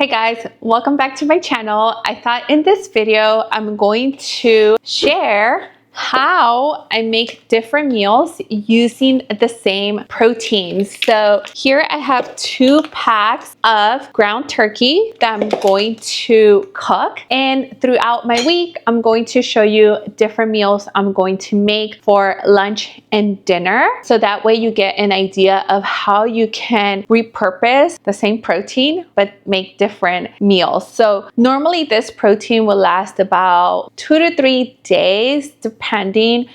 Hey guys, welcome back to my channel. I thought in this video I'm going to share how I make different meals using the same proteins. So here I have 2 packs of ground turkey that I'm going to cook, and throughout my week I'm going to show you different meals I'm going to make for lunch and dinner, so that way you get an idea of how you can repurpose the same protein but make different meals. So normally this protein will last about 2 to 3 days depending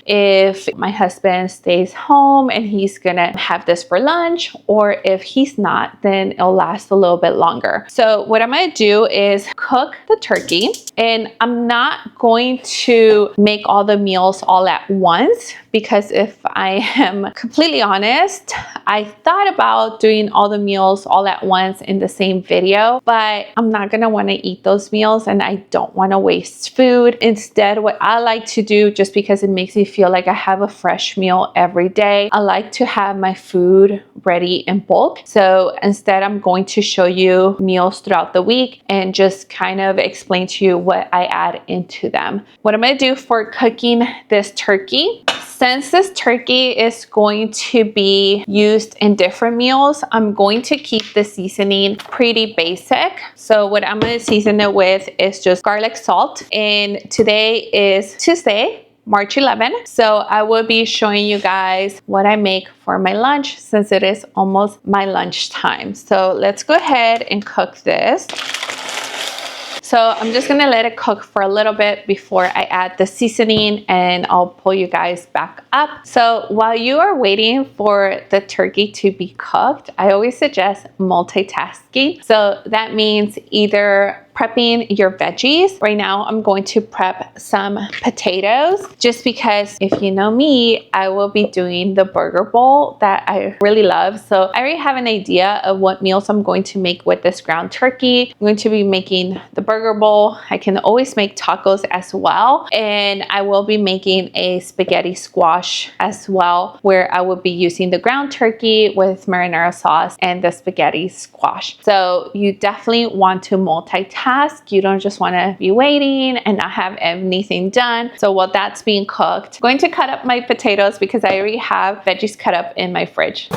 if my husband stays home and he's gonna have this for lunch, or if he's not, then it'll last a little bit longer. So what I'm gonna do is cook the turkey, and I'm not going to make all the meals all at once, because if I am completely honest, I thought about doing all the meals all at once in the same video, but I'm not gonna wanna eat those meals and I don't wanna waste food. Instead, what I like to do, just because it makes me feel like I have a fresh meal every day, I like to have my food ready in bulk. So instead, I'm going to show you meals throughout the week and just kind of explain to you what I add into them. What I'm gonna do for cooking this turkey, since this turkey is going to be used in different meals, I'm going to keep the seasoning pretty basic. So what I'm going to season it with is just garlic salt. And today is Tuesday, March 11. So I will be showing you guys what I make for my lunch, since it is almost my lunch time. So let's go ahead and cook this. So I'm just gonna let it cook for a little bit before I add the seasoning, and I'll pull you guys back up. So while you are waiting for the turkey to be cooked, I always suggest multitasking. So that means either prepping your veggies. Right now, I'm going to prep some potatoes, just because if you know me, I will be doing the burger bowl that I really love. So I already have an idea of what meals I'm going to make with this ground turkey. I'm going to be making the burger bowl. I can always make tacos as well. And I will be making a spaghetti squash as well, where I will be using the ground turkey with marinara sauce and the spaghetti squash. So you definitely want to multitask. You don't just want to be waiting and not have anything done. So while that's being cooked, I'm going to cut up my potatoes because I already have veggies cut up in my fridge.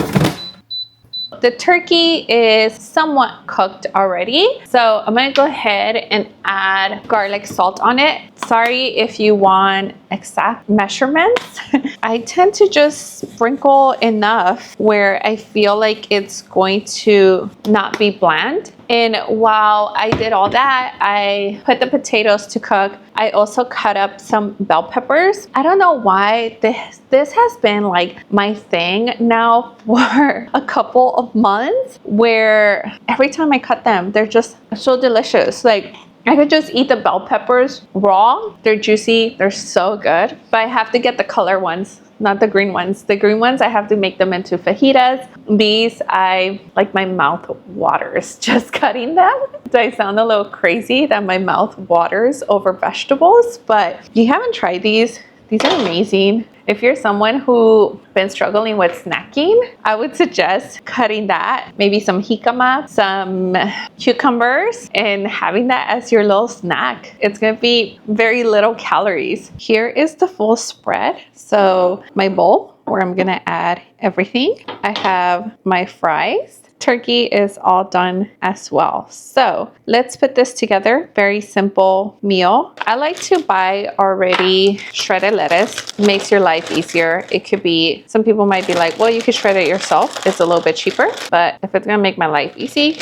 The turkey is somewhat cooked already, so I'm gonna go ahead and add garlic salt on it. Sorry if you want exact measurements. I tend to just sprinkle enough where I feel like it's going to not be bland. And while I did all that, I put the potatoes to cook. I also cut up some bell peppers. I don't know why this has been like my thing now for a couple of months, where every time I cut them, they're just so delicious. Like, I could just eat the bell peppers raw. They're juicy, they're so good. But I have to get the color ones, not the green ones. The green ones, I have to make them into fajitas. These, my mouth waters just cutting them. Do I sound a little crazy that my mouth waters over vegetables? But if you haven't tried these are amazing. If you're someone who's been struggling with snacking, I would suggest cutting that, maybe some jicama, some cucumbers, and having that as your little snack. It's gonna be very little calories. Here is the full spread. So my bowl where I'm gonna add everything. I have my fries. Turkey is all done as well. So let's put this together. Very simple meal. I like to buy already shredded lettuce. It makes your life easier. It could be, some people might be like, well, you could shred it yourself. It's a little bit cheaper, but if it's gonna make my life easy,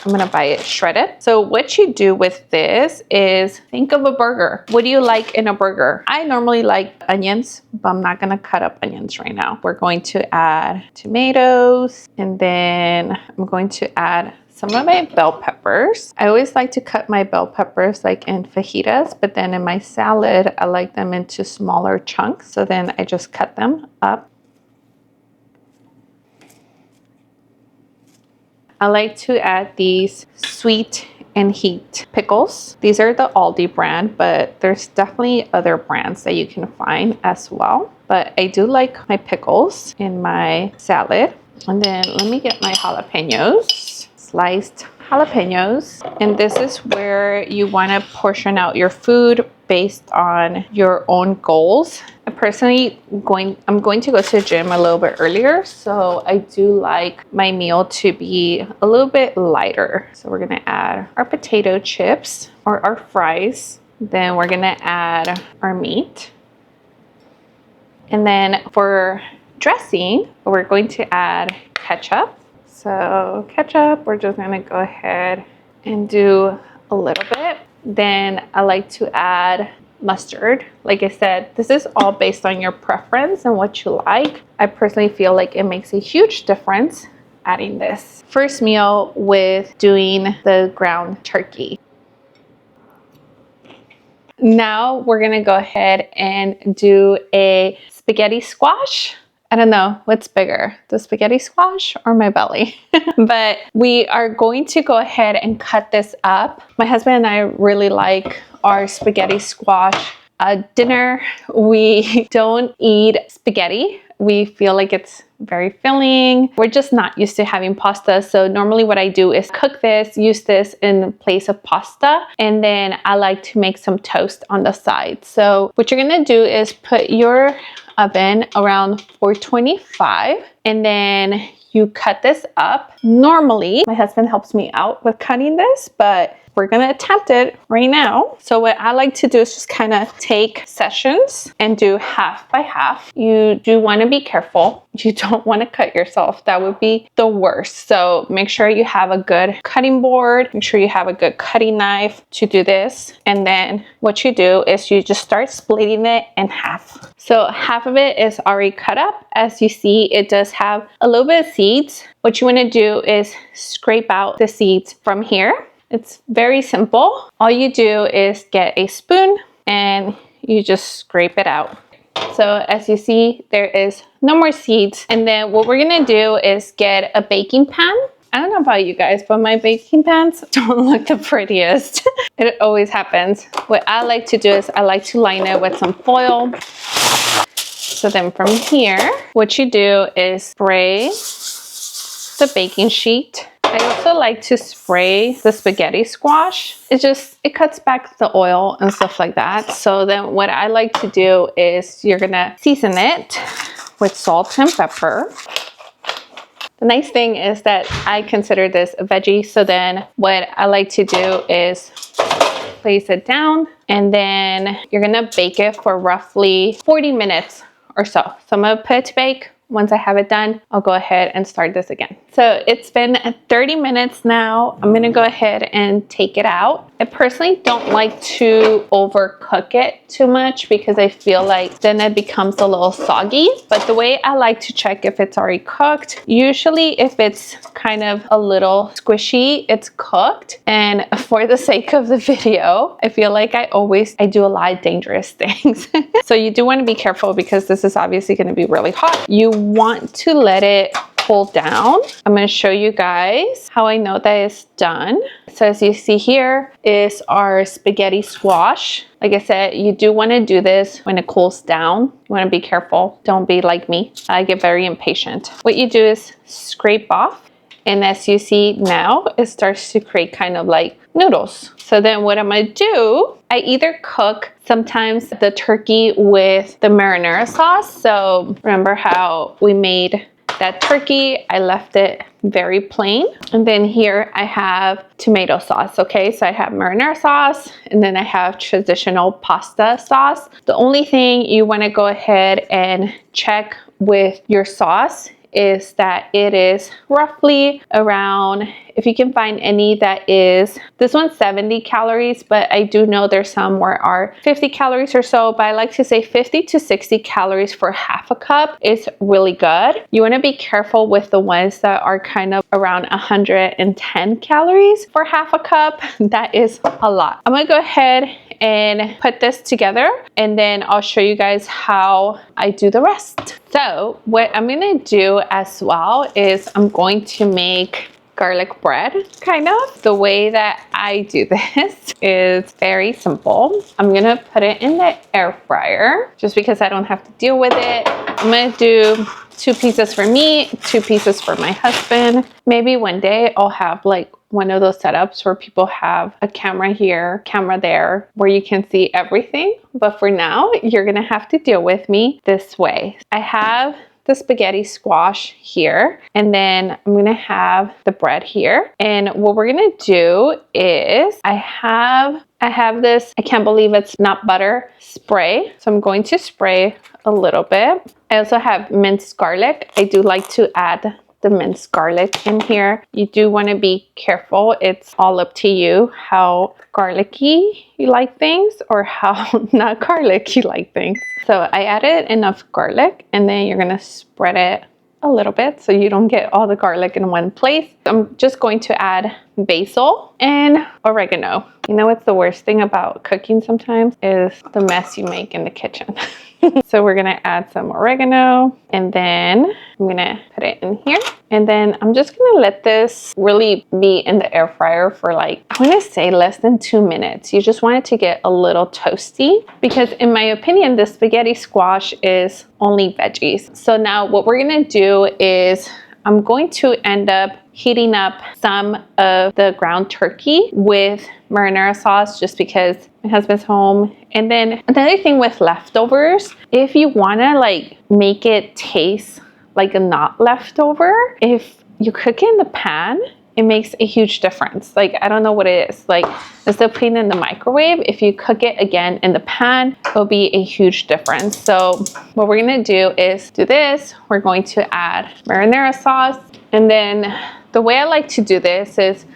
I'm gonna buy it shredded. So what you do with this is think of a burger. What do you like in a burger? I normally like onions, but I'm not gonna cut up onions right now. We're going to add tomatoes, and then I'm going to add some of my bell peppers. I always like to cut my bell peppers like in fajitas, but then in my salad, I like them into smaller chunks. So then I just cut them up. I like to add these sweet and heat pickles. These are the Aldi brand, but there's definitely other brands that you can find as well. But I do like my pickles in my salad. And then let me get my jalapenos, sliced jalapenos. And this is where you want to portion out your food based on your own goals. I'm going to go to the gym a little bit earlier, so I do like my meal to be a little bit lighter. So we're gonna add our potato chips or our fries. Then we're gonna add our meat. And then for dressing, we're going to add ketchup. So ketchup, we're just gonna go ahead and do a little bit. Then I like to add mustard. Like I said, this is all based on your preference and what you like. I personally feel like it makes a huge difference adding this. First meal with doing the ground turkey. Now we're gonna go ahead and do a spaghetti squash. I don't know what's bigger, the spaghetti squash or my belly. But we are going to go ahead and cut this up. My husband and I really like our spaghetti squash dinner. We don't eat spaghetti. We feel like it's very filling. We're just not used to having pasta. So normally what I do is cook this, use this in place of pasta. And then I like to make some toast on the side. So what you're gonna do is put your oven around 425, and then you cut this up. Normally, my husband helps me out with cutting this, but we're gonna attempt it right now. So what I like to do is just kind of take sections and do half by half. You do want to be careful. You don't want to cut yourself. That would be the worst. So make sure you have a good cutting board. Make sure you have a good cutting knife to do this. And then what you do is you just start splitting it in half. So half of it is already cut up. As you see, it does have a little bit of seeds. What you want to do is scrape out the seeds from here. It's very simple. All you do is get a spoon and you just scrape it out. So as you see, there is no more seeds. And then what we're gonna do is get a baking pan. I don't know about you guys, but my baking pans don't look the prettiest. It always happens. What I like to do is I like to line it with some foil. So then from here, what you do is spray the baking sheet. I also like to spray the spaghetti squash. It cuts back the oil and stuff like that. So then what I like to do is you're gonna season it with salt and pepper. The nice thing is that I consider this a veggie. So then what I like to do is place it down and then you're gonna bake it for roughly 40 minutes or so. So I'm gonna put it to bake. Once I have it done, I'll go ahead and start this again. So it's been 30 minutes now. I'm gonna go ahead and take it out. I personally don't like to overcook it too much because I feel like then it becomes a little soggy. But the way I like to check if it's already cooked, usually if it's kind of a little squishy, it's cooked. And for the sake of the video, I feel like I do a lot of dangerous things. So you do want to be careful because this is obviously going to be really hot. You want to let it cool down. I'm going to show you guys how I know that it's done. So as you see here is our spaghetti squash. Like I said, you do want to do this when it cools down. You want to be careful. Don't be like me. I get very impatient. What you do is scrape off. And as you see now, it starts to create kind of like noodles. So then what I'm gonna do, I either cook sometimes the turkey with the marinara sauce. So remember how we made that turkey? I left it very plain. And then here I have tomato sauce, okay? So I have marinara sauce and then I have traditional pasta sauce. The only thing you wanna go ahead and check with your sauce is that it is roughly around, if you can find any that is, this one's 70 calories, but I do know there's some where are 50 calories or so, but I like to say 50 to 60 calories for half a cup is really good. You want to be careful with the ones that are kind of around 110 calories for half a cup. That is a lot. I'm gonna go ahead and put this together and then I'll show you guys how I do the rest. So what I'm gonna do as well is I'm going to make garlic bread, kind of. The way that I do this is very simple. I'm gonna put it in the air fryer just because I don't have to deal with it. I'm gonna do 2 pieces for me, 2 pieces for my husband. Maybe one day I'll have like one of those setups where people have a camera here, camera there, where you can see everything. But for now, you're gonna have to deal with me this way. I have the spaghetti squash here, and then I'm gonna have the bread here. And what we're gonna do is I have this, I can't believe it's not butter, spray. So I'm going to spray a little bit. I also have minced garlic. I do like to add the minced garlic in here. You do want to be careful. It's all up to you how garlicky you like things or how not garlic you like things. So I added enough garlic, and then you're gonna spread it a little bit so you don't get all the garlic in one place. I'm just going to add basil and oregano. You know what's the worst thing about cooking sometimes is the mess you make in the kitchen. So we're gonna add some oregano, and then I'm gonna put it in here. And then I'm just gonna let this really be in the air fryer for like, I wanna say less than 2 minutes. You just want it to get a little toasty because in my opinion, the spaghetti squash is only veggies. So now what we're gonna do is I'm going to end up heating up some of the ground turkey with marinara sauce just because my husband's home. And then another thing with leftovers, if you want to like make it taste like a not leftover, if you cook it in the pan, it makes a huge difference. Like, I don't know what it is. Like, instead of putting it in the microwave, if you cook it again in the pan, it'll be a huge difference. So what we're gonna do is do this. We're going to add marinara sauce. And then the way I like to do this is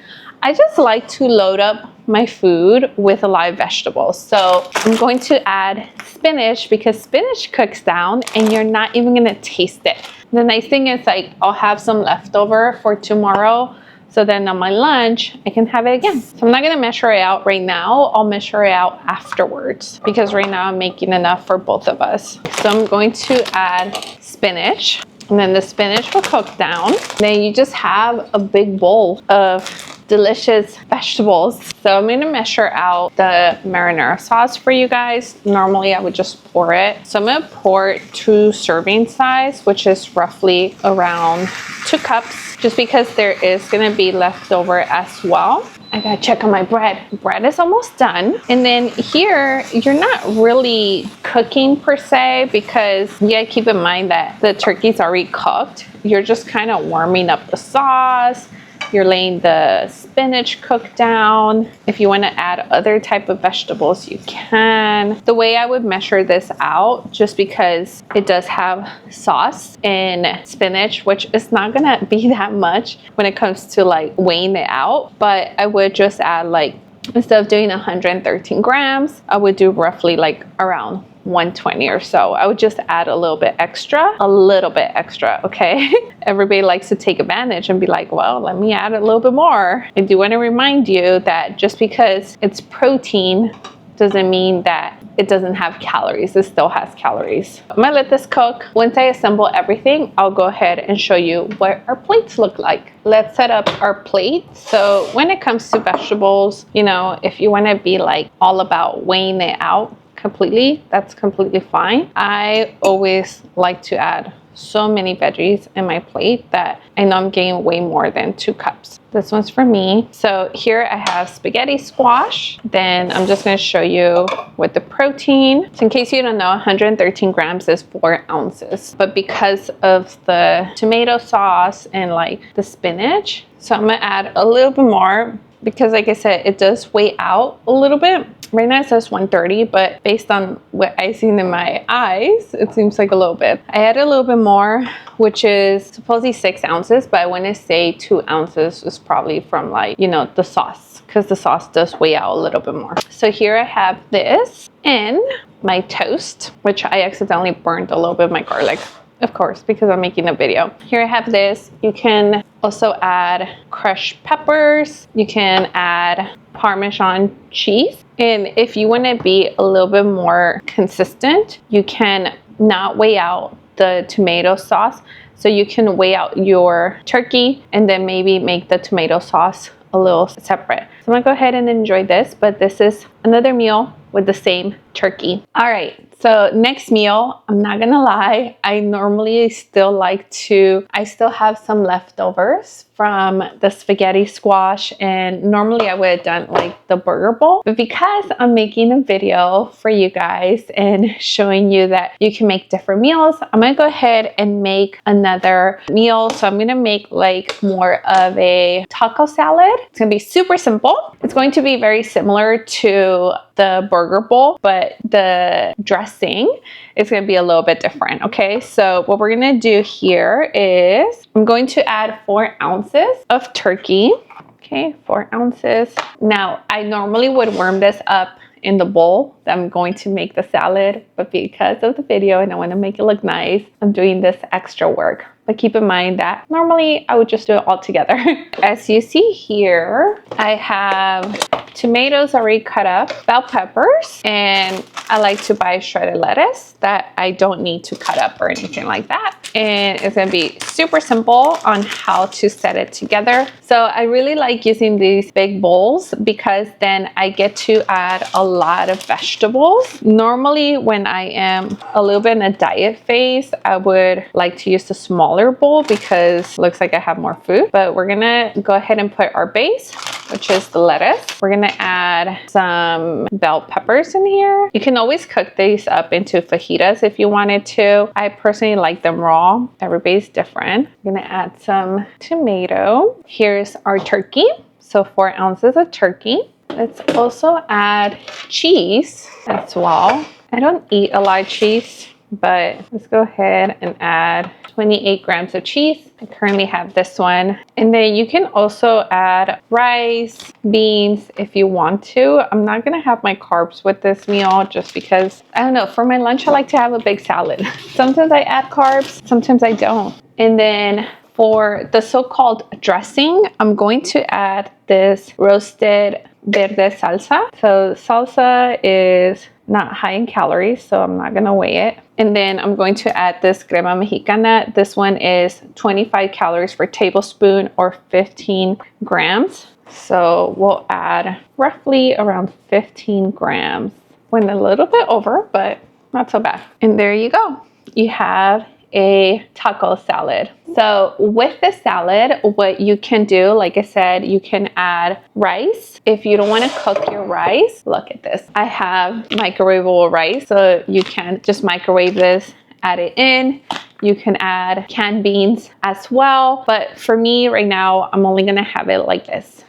I just like to load up my food with a lot of vegetables. So I'm going to add spinach because spinach cooks down and you're not even gonna taste it. The nice thing is like I'll have some leftover for tomorrow. So then on my lunch, I can have it again. So I'm not gonna measure it out right now. I'll measure it out afterwards because right now I'm making enough for both of us. So I'm going to add spinach, and then the spinach will cook down. Then you just have a big bowl of delicious vegetables. So I'm gonna measure out the marinara sauce for you guys. Normally I would just pour it. So I'm gonna pour 2 serving size, which is roughly around 2 cups, just because there is gonna be leftover as well. I gotta check on my bread. Bread is almost done. And then here, you're not really cooking per se because you gotta keep in mind that the turkey's already cooked. You're just kind of warming up the sauce. You're laying the spinach cook down. If you want to add other type of vegetables, you can. The way I would measure this out, just because it does have sauce in spinach, which is not gonna be that much when it comes to like weighing it out, but I would just add like, instead of doing 113 grams, I would do roughly like around 120 or so. I would just add a little bit extra, okay? Everybody likes to take advantage and be like, well, let me add a little bit more. I do want to remind you that just because it's protein doesn't mean that it doesn't have calories. It still has calories. I'm gonna let this cook. Once I assemble everything, I'll go ahead and show you what our plates look like. Let's set up our plate. So when it comes to vegetables, you know, if you want to be like all about weighing it out completely, that's completely fine. I always like to add so many veggies in my plate that I know I'm getting way more than 2 cups. This one's for me. So here I have spaghetti squash. Then I'm just going to show you with the protein. So in case you don't know, 113 grams is 4 ounces. But because of the tomato sauce and like the spinach, so I'm going to add a little bit more because like I said, it does weigh out a little bit. Right now it says 130, but based on what I've seen in my eyes, it seems like a little bit. I add a little bit more, which is supposedly 6 ounces, but I want to say 2 ounces is probably from like, you know, the sauce, because the sauce does weigh out a little bit more. So here I have this and my toast, which I accidentally burned a little bit of my garlic, of course, because I'm making a video. Here I have this. You can also add crushed peppers. You can add Parmesan cheese. And if you want to be a little bit more consistent, you can not weigh out the tomato sauce. So you can weigh out your turkey and then maybe make the tomato sauce a little separate. So I'm gonna go ahead and enjoy this, but this is another meal with the same turkey. All right, so next meal, I'm not gonna lie, I normally still like to, I still have some leftovers from the spaghetti squash, and normally I would have done like the burger bowl, but because I'm making a video for you guys and showing you that you can make different meals, I'm gonna go ahead and make another meal. So I'm gonna make like more of a taco salad. It's gonna be super simple. It's going to be very similar to the burger bowl, but the dressing is going to be a little bit different. Okay, so what we're going to do here is I'm going to add 4 ounces of turkey. Okay, 4 ounces. Now, I normally would warm this up in the bowl that I'm going to make the salad, but because of the video and I want to make it look nice, I'm doing this extra work. But keep in mind that normally I would just do it all together. As you see here, I have tomatoes already cut up, bell peppers, and I like to buy shredded lettuce that I don't need to cut up or anything like that. And it's gonna be super simple on how to set it together. So I really like using these big bowls because then I get to add a lot of vegetables. Normally when I am a little bit in a diet phase, I would like to use the smaller bowl because it looks like I have more food. But we're gonna go ahead and put our base, which is the lettuce. We're gonna add some bell peppers in here. You can always cook these up into fajitas if you wanted to. I personally like them raw. Everybody's different. I'm gonna add some tomato. Here's our turkey. So 4 ounces of turkey. Let's also add cheese as well. I don't eat a lot of cheese, but let's go ahead and add 28 grams of cheese. I currently have this one. And then you can also add rice, beans if you want to. I'm not gonna have my carbs with this meal just because, I don't know, for my lunch I like to have a big salad. Sometimes I add carbs, sometimes I don't. And then for the so-called dressing, I'm going to add this roasted verde salsa. So salsa is not high in calories, so I'm not gonna weigh it. And then I'm going to add this crema mexicana. This one is 25 calories per tablespoon or 15 grams. So we'll add roughly around 15 grams. Went a little bit over, but not so bad. And there you go. You have a taco salad. So with the salad, what you can do, like I said, you can add rice. If you don't want to cook your rice, look at this. I have microwavable rice, so you can just microwave this, add it in. You can add canned beans as well. But for me right now, I'm only gonna have it like this,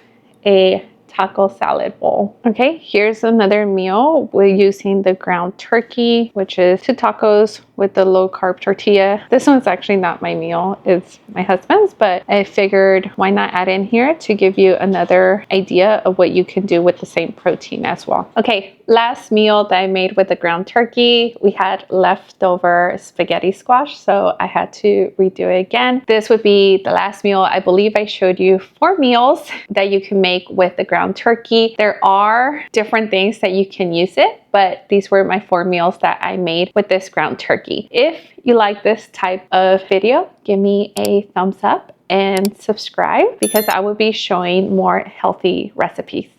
a taco salad bowl. Okay, here's another meal. We're using the ground turkey, which is 2 tacos with the low carb tortilla. This one's actually not my meal, it's my husband's, but I figured why not add in here to give you another idea of what you can do with the same protein as well. Okay, last meal that I made with the ground turkey, we had leftover spaghetti squash, so I had to redo it again. This would be the last meal. I believe I showed you 4 meals that you can make with the ground turkey. There are different things that you can use it, but these were my 4 meals that I made with this ground turkey. If you like this type of video, give me a thumbs up and subscribe because I will be showing more healthy recipes.